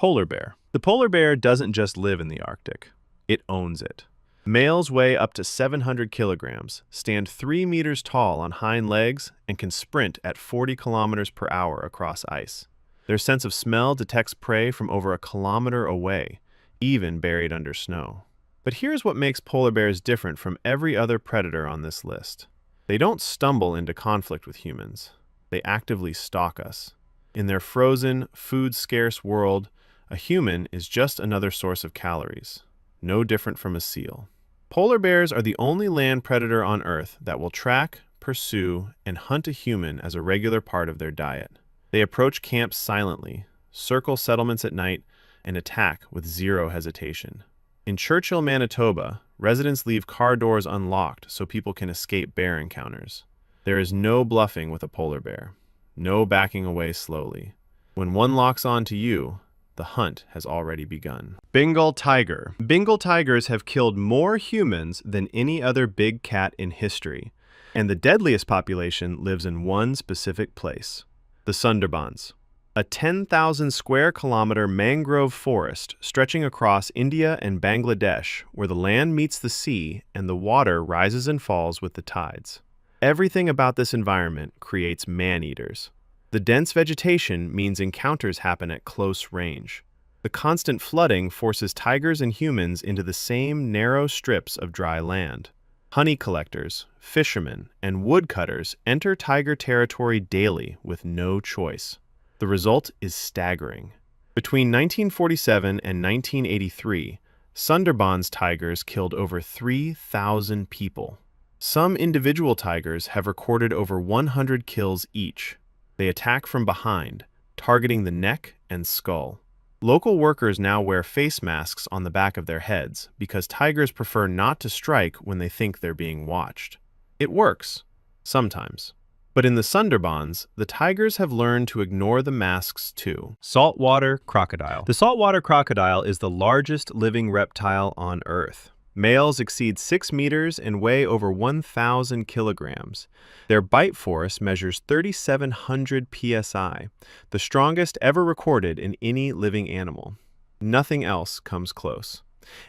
Polar bear. The polar bear doesn't just live in the Arctic. It owns it. Males weigh up to 700 kilograms, stand 3 meters tall on hind legs, and can sprint at 40 kilometers per hour across ice. Their sense of smell detects prey from over a kilometer away, even buried under snow. But here's what makes polar bears different from every other predator on this list. They don't stumble into conflict with humans. They actively stalk us. In their frozen, food-scarce world, a human is just another source of calories, no different from a seal. Polar bears are the only land predator on Earth that will track, pursue, and hunt a human as a regular part of their diet. They approach camps silently, circle settlements at night, and attack with zero hesitation. In Churchill, Manitoba, residents leave car doors unlocked so people can escape bear encounters. There is no bluffing with a polar bear, no backing away slowly. When one locks on to you, the hunt has already begun. Bengal tiger. Bengal tigers have killed more humans than any other big cat in history, and the deadliest population lives in one specific place, the Sundarbans, a 10,000 square kilometer mangrove forest stretching across India and Bangladesh, where the land meets the sea and the water rises and falls with the tides. Everything about this environment creates man-eaters. The dense vegetation means encounters happen at close range. The constant flooding forces tigers and humans into the same narrow strips of dry land. Honey collectors, fishermen, and woodcutters enter tiger territory daily with no choice. The result is staggering. Between 1947 and 1983, Sundarbans tigers killed over 3,000 people. Some individual tigers have recorded over 100 kills each. They attack from behind, targeting the neck and skull. Local workers now wear face masks on the back of their heads because tigers prefer not to strike when they think they're being watched. It works, sometimes. But in the Sundarbans, the tigers have learned to ignore the masks too. Saltwater crocodile. The saltwater crocodile is the largest living reptile on Earth. Males exceed 6 meters and weigh over 1,000 kilograms. Their bite force measures 3,700 psi, the strongest ever recorded in any living animal. Nothing else comes close.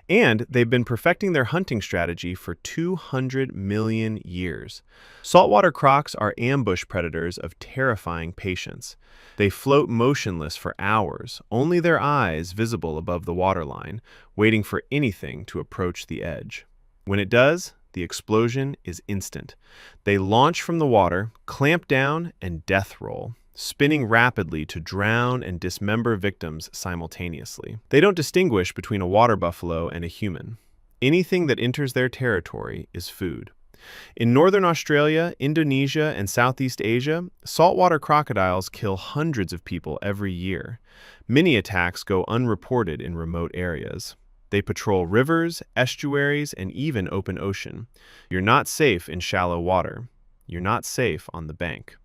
And they've been perfecting their hunting strategy for 200 million years. Saltwater crocs are ambush predators of terrifying patience. They float motionless for hours, only their eyes visible above the waterline, waiting for anything to approach the edge. When it does, the explosion is instant. They launch from the water, clamp down, and death roll, spinning rapidly to drown and dismember victims simultaneously. They don't distinguish between a water buffalo and a human. Anything that enters their territory is food. In northern Australia, Indonesia, and Southeast Asia, saltwater crocodiles kill hundreds of people every year. Many attacks go unreported in remote areas. They patrol rivers, estuaries, and even open ocean. You're not safe in shallow water. You're not safe on the bank.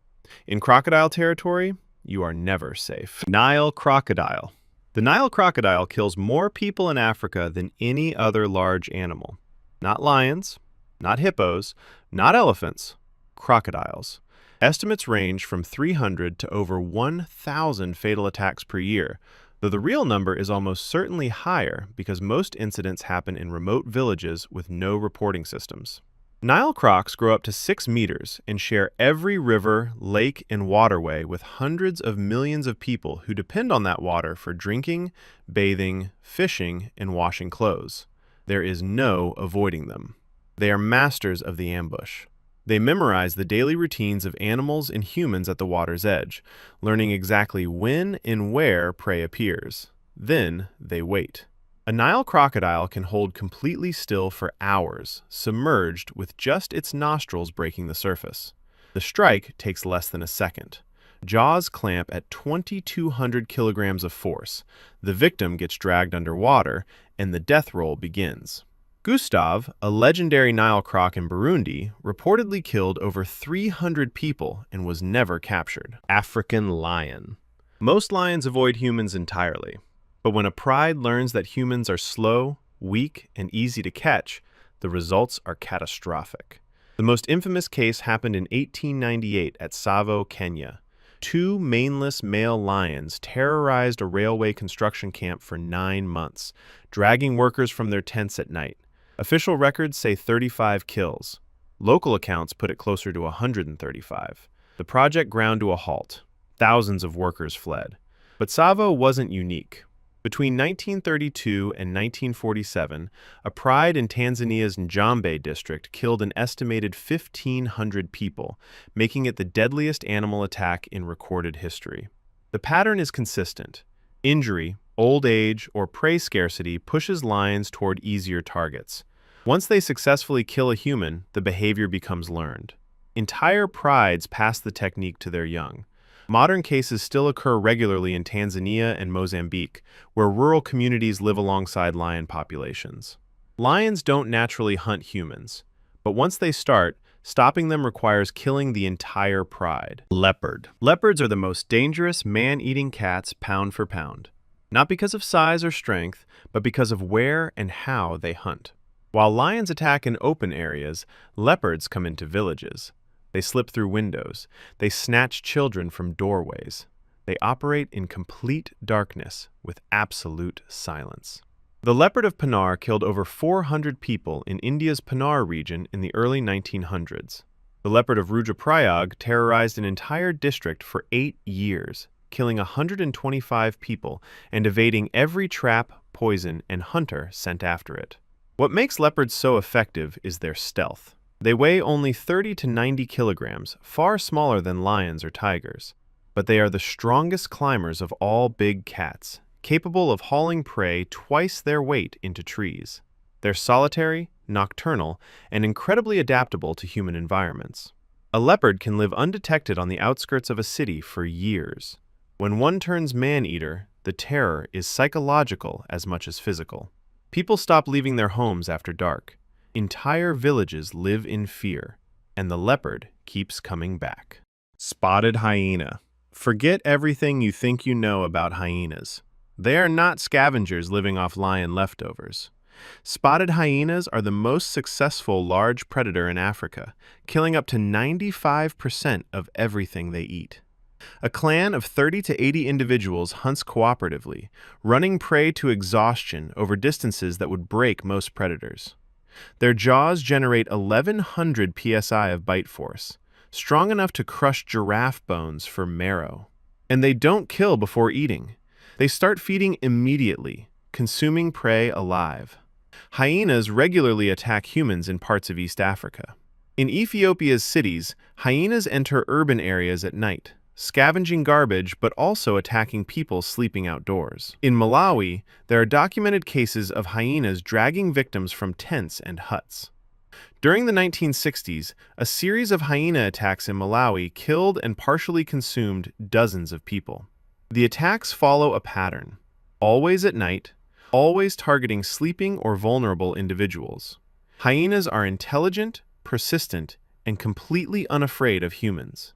In crocodile territory, you are never safe. Nile crocodile. The Nile crocodile kills more people in Africa than any other large animal. Not lions, not hippos, not elephants, crocodiles. Estimates range from 300 to over 1,000 fatal attacks per year, though the real number is almost certainly higher because most incidents happen in remote villages with no reporting systems. Nile crocs grow up to 6 meters and share every river, lake, and waterway with hundreds of millions of people who depend on that water for drinking, bathing, fishing, and washing clothes. There is no avoiding them. They are masters of the ambush. They memorize the daily routines of animals and humans at the water's edge, learning exactly when and where prey appears. Then they wait. A Nile crocodile can hold completely still for hours, submerged with just its nostrils breaking the surface. The strike takes less than a second. Jaws clamp at 2,200 kilograms of force. The victim gets dragged underwater, and the death roll begins. Gustav, a legendary Nile croc in Burundi, reportedly killed over 300 people and was never captured. African lion. Most lions avoid humans entirely. But when a pride learns that humans are slow, weak, and easy to catch, the results are catastrophic. The most infamous case happened in 1898 at Tsavo, Kenya. Two maneless male lions terrorized a railway construction camp for 9 months, dragging workers from their tents at night. Official records say 35 kills. Local accounts put it closer to 135. The project ground to a halt. Thousands of workers fled. But Tsavo wasn't unique. Between 1932 and 1947, a pride in Tanzania's Njombe district killed an estimated 1,500 people, making it the deadliest animal attack in recorded history. The pattern is consistent. Injury, old age, or prey scarcity pushes lions toward easier targets. Once they successfully kill a human, the behavior becomes learned. Entire prides pass the technique to their young. Modern cases still occur regularly in Tanzania and Mozambique, where rural communities live alongside lion populations. Lions don't naturally hunt humans, but once they start, stopping them requires killing the entire pride. Leopard. Leopards are the most dangerous man-eating cats pound for pound, not because of size or strength, but because of where and how they hunt. While lions attack in open areas, leopards come into villages. They slip through windows. They snatch children from doorways. They operate in complete darkness with absolute silence. The leopard of Panar killed over 400 people in India's Panar region in the early 1900s. The leopard of Rudraprayag terrorized an entire district for 8 years, killing 125 people and evading every trap, poison, and hunter sent after it. What makes leopards so effective is their stealth. They weigh only 30 to 90 kilograms, far smaller than lions or tigers. But they are the strongest climbers of all big cats, capable of hauling prey twice their weight into trees. They're solitary, nocturnal, and incredibly adaptable to human environments. A leopard can live undetected on the outskirts of a city for years. When one turns man-eater, the terror is psychological as much as physical. People stop leaving their homes after dark. Entire villages live in fear, and the leopard keeps coming back. Spotted hyena. Forget everything you think you know about hyenas. They are not scavengers living off lion leftovers. Spotted hyenas are the most successful large predator in Africa, killing up to 95% of everything they eat. A clan of 30 to 80 individuals hunts cooperatively, running prey to exhaustion over distances that would break most predators. Their jaws generate 1,100 psi of bite force, strong enough to crush giraffe bones for marrow. And they don't kill before eating. They start feeding immediately, consuming prey alive. Hyenas regularly attack humans in parts of East Africa. In Ethiopia's cities, hyenas enter urban areas at night, scavenging garbage but also attacking people sleeping outdoors. In Malawi, there are documented cases of hyenas dragging victims from tents and huts. During the 1960s, a series of hyena attacks in Malawi killed and partially consumed dozens of people. The attacks follow a pattern, always at night, always targeting sleeping or vulnerable individuals. Hyenas are intelligent, persistent, and completely unafraid of humans.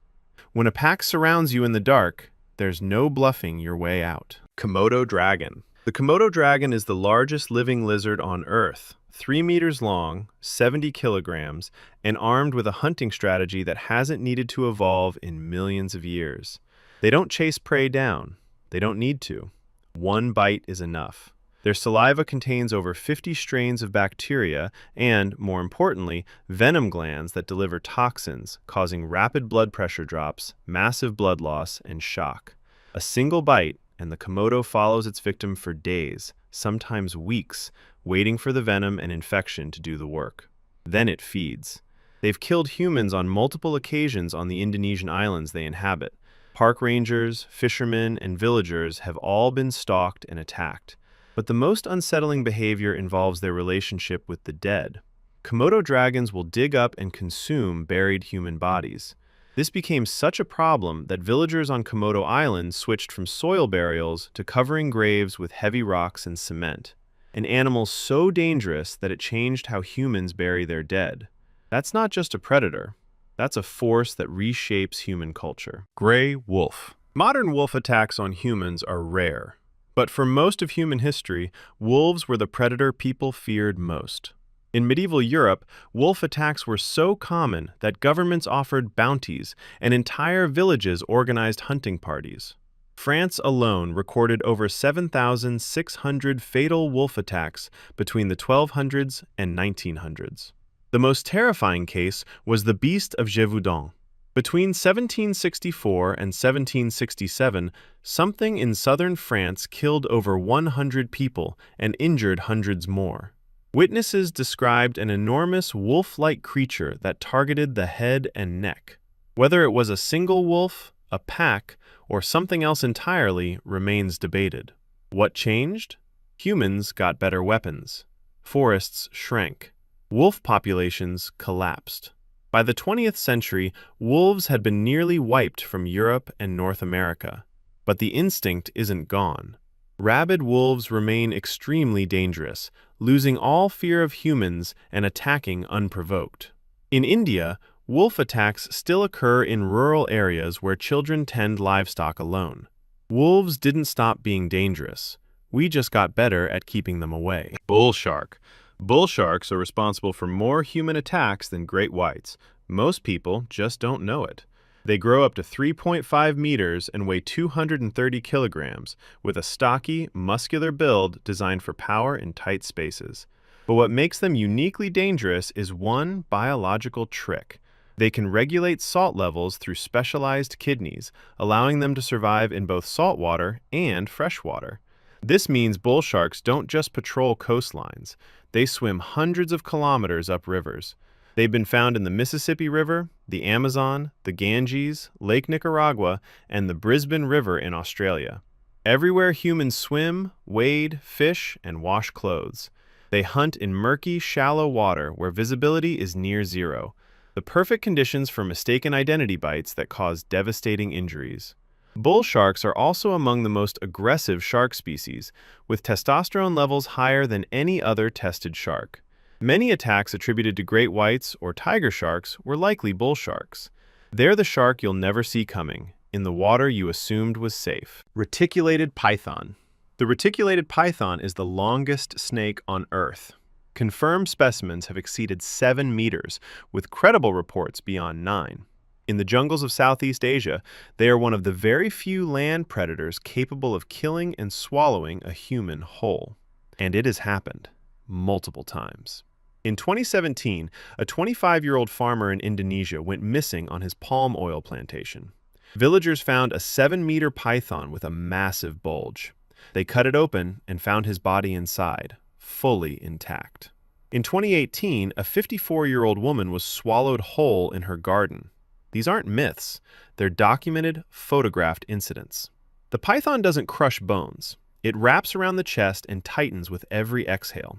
When a pack surrounds you in the dark, there's no bluffing your way out. Komodo Dragon. The Komodo dragon is the largest living lizard on Earth, 3 meters long, 70 kilograms, and armed with a hunting strategy that hasn't needed to evolve in millions of years. They don't chase prey down. They don't need to. One bite is enough. Their saliva contains over 50 strains of bacteria and, more importantly, venom glands that deliver toxins, causing rapid blood pressure drops, massive blood loss, and shock. A single bite, and the Komodo follows its victim for days, sometimes weeks, waiting for the venom and infection to do the work. Then it feeds. They've killed humans on multiple occasions on the Indonesian islands they inhabit. Park rangers, fishermen, and villagers have all been stalked and attacked. But the most unsettling behavior involves their relationship with the dead. Komodo dragons will dig up and consume buried human bodies. This became such a problem that villagers on Komodo Island switched from soil burials to covering graves with heavy rocks and cement, an animal so dangerous that it changed how humans bury their dead. That's not just a predator. That's a force that reshapes human culture. Gray wolf. Modern wolf attacks on humans are rare. But for most of human history, wolves were the predator people feared most. In medieval Europe, wolf attacks were so common that governments offered bounties and entire villages organized hunting parties. France alone recorded over 7,600 fatal wolf attacks between the 1200s and 1900s. The most terrifying case was the Beast of Gévaudan. Between 1764 and 1767, something in southern France killed over 100 people and injured hundreds more. Witnesses described an enormous wolf-like creature that targeted the head and neck. Whether it was a single wolf, a pack, or something else entirely remains debated. What changed? Humans got better weapons. Forests shrank. Wolf populations collapsed. By the 20th century, wolves had been nearly wiped from Europe and North America. But the instinct isn't gone. Rabid wolves remain extremely dangerous, losing all fear of humans and attacking unprovoked. In India, wolf attacks still occur in rural areas where children tend livestock alone. Wolves didn't stop being dangerous. We just got better at keeping them away. Bull shark. Bull sharks are responsible for more human attacks than great whites. Most people just don't know it. They grow up to 3.5 meters and weigh 230 kilograms, with a stocky, muscular build designed for power in tight spaces. But what makes them uniquely dangerous is one biological trick. They can regulate salt levels through specialized kidneys, allowing them to survive in both saltwater and freshwater. This means bull sharks don't just patrol coastlines. They swim hundreds of kilometers up rivers. They've been found in the Mississippi River, the Amazon, the Ganges, Lake Nicaragua, and the Brisbane River in Australia. Everywhere humans swim, wade, fish, and wash clothes. They hunt in murky, shallow water where visibility is near zero, the perfect conditions for mistaken identity bites that cause devastating injuries. Bull sharks are also among the most aggressive shark species, with testosterone levels higher than any other tested shark. Many attacks attributed to great whites or tiger sharks were likely bull sharks. They're the shark you'll never see coming, in the water you assumed was safe. Reticulated python. The reticulated python is the longest snake on Earth. Confirmed specimens have exceeded 7 meters, with credible reports beyond 9. In the jungles of Southeast Asia, they are one of the very few land predators capable of killing and swallowing a human whole. And it has happened multiple times. In 2017, a 25-year-old farmer in Indonesia went missing on his palm oil plantation. Villagers found a 7-meter python with a massive bulge. They cut it open and found his body inside, fully intact. In 2018, a 54-year-old woman was swallowed whole in her garden. These aren't myths, they're documented, photographed incidents. The python doesn't crush bones. It wraps around the chest and tightens with every exhale.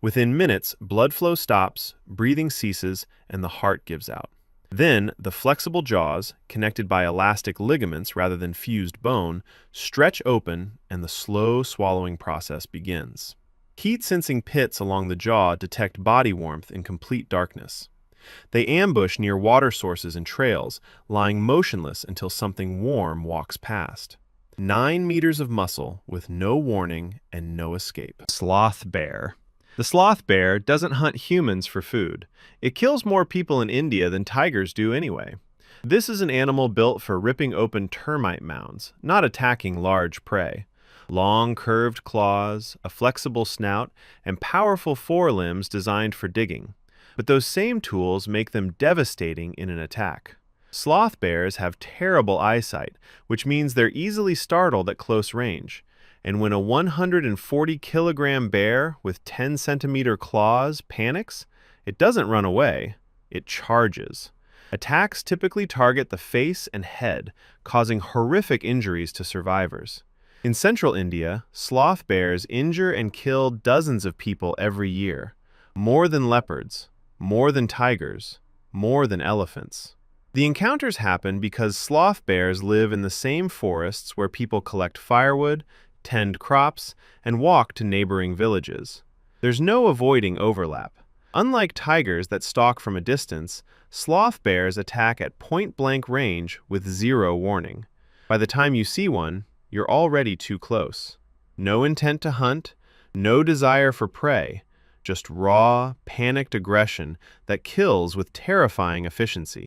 Within minutes, blood flow stops, breathing ceases, and the heart gives out. Then, the flexible jaws, connected by elastic ligaments rather than fused bone, stretch open and the slow swallowing process begins. Heat-sensing pits along the jaw detect body warmth in complete darkness. They ambush near water sources and trails, lying motionless until something warm walks past. 9 meters of muscle with no warning and no escape. Sloth bear. The sloth bear doesn't hunt humans for food. It kills more people in India than tigers do anyway. This is an animal built for ripping open termite mounds, not attacking large prey. Long curved claws, a flexible snout, and powerful forelimbs designed for digging. But those same tools make them devastating in an attack. Sloth bears have terrible eyesight, which means they're easily startled at close range. And when a 140-kilogram bear with 10-centimeter claws panics, it doesn't run away, it charges. Attacks typically target the face and head, causing horrific injuries to survivors. In central India, sloth bears injure and kill dozens of people every year. More than leopards, more than tigers, more than elephants. The encounters happen because sloth bears live in the same forests where people collect firewood, tend crops, and walk to neighboring villages. There's no avoiding overlap. Unlike tigers that stalk from a distance, sloth bears attack at point-blank range with zero warning. By the time you see one, you're already too close. No intent to hunt, no desire for prey, just raw, panicked aggression that kills with terrifying efficiency.